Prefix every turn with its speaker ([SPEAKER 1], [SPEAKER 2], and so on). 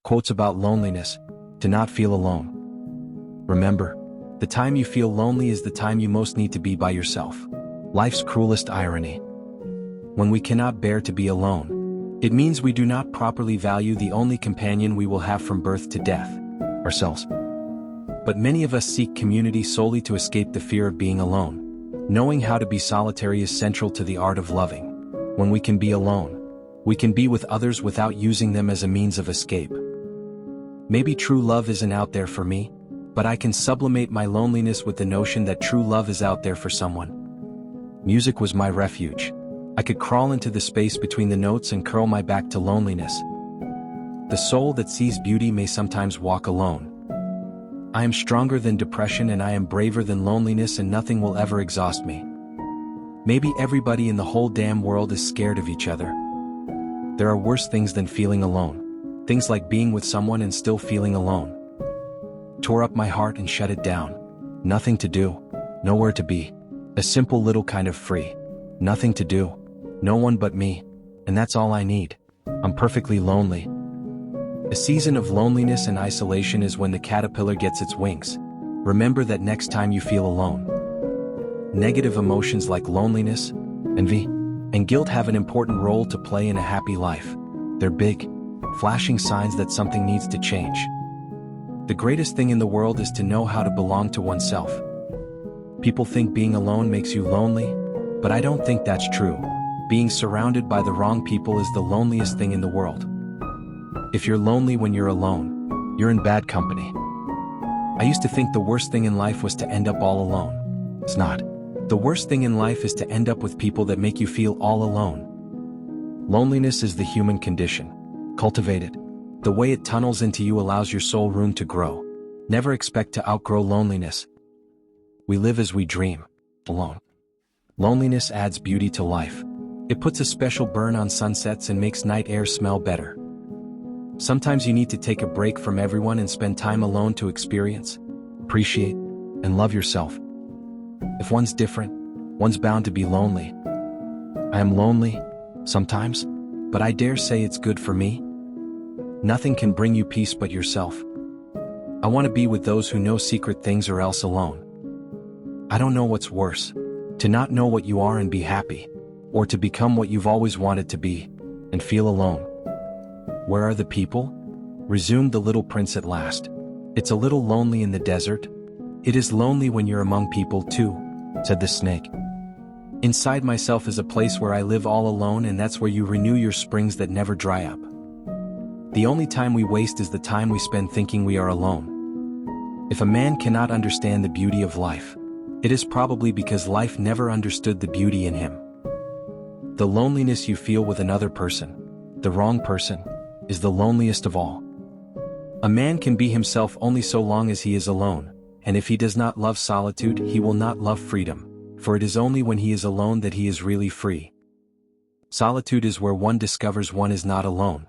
[SPEAKER 1] Quotes about loneliness: to not feel alone. Remember, the time you feel lonely is the time you most need to be by yourself. Life's cruelest irony. When we cannot bear to be alone, it means we do not properly value the only companion we will have from birth to death, ourselves. But many of us seek community solely to escape the fear of being alone. Knowing how to be solitary is central to the art of loving. When we can be alone, we can be with others without using them as a means of escape. Maybe true love isn't out there for me, but I can sublimate my loneliness with the notion that true love is out there for someone. Music was my refuge. I could crawl into the space between the notes and curl my back to loneliness. The soul that sees beauty may sometimes walk alone. I am stronger than depression and I am braver than loneliness, and nothing will ever exhaust me. Maybe everybody in the whole damn world is scared of each other. There are worse things than feeling alone. Things like being with someone and still feeling alone. Tore up my heart and shut it down. Nothing to do, nowhere to be. A simple little kind of free. Nothing to do, no one but me, and that's all I need. I'm perfectly lonely. A season of loneliness and isolation is when the caterpillar gets its wings. Remember that next time you feel alone. Negative emotions like loneliness, envy, and guilt have an important role to play in a happy life. They're big, flashing signs that something needs to change. The greatest thing in the world is to know how to belong to oneself. People think being alone makes you lonely, but I don't think that's true. Being surrounded by the wrong people is the loneliest thing in the world. If you're lonely when you're alone, you're in bad company. I used to think the worst thing in life was to end up all alone. It's not. The worst thing in life is to end up with people that make you feel all alone. Loneliness is the human condition. Cultivate it. The way it tunnels into you allows your soul room to grow. Never expect to outgrow loneliness. We live as we dream, alone. Loneliness adds beauty to life. It puts a special burn on sunsets and makes night air smell better. Sometimes you need to take a break from everyone and spend time alone to experience, appreciate, and love yourself. If one's different, one's bound to be lonely. I am lonely, sometimes, but I dare say it's good for me. Nothing can bring you peace but yourself. I want to be with those who know secret things or else alone. I don't know what's worse, to not know what you are and be happy, or to become what you've always wanted to be, and feel alone. Where are the people? Resumed the little prince at last. It's a little lonely in the desert. It is lonely when you're among people too, said the snake. Inside myself is a place where I live all alone, and that's where you renew your springs that never dry up. The only time we waste is the time we spend thinking we are alone. If a man cannot understand the beauty of life, it is probably because life never understood the beauty in him. The loneliness you feel with another person, the wrong person, is the loneliest of all. A man can be himself only so long as he is alone, and if he does not love solitude, he will not love freedom, for it is only when he is alone that he is really free. Solitude is where one discovers one is not alone.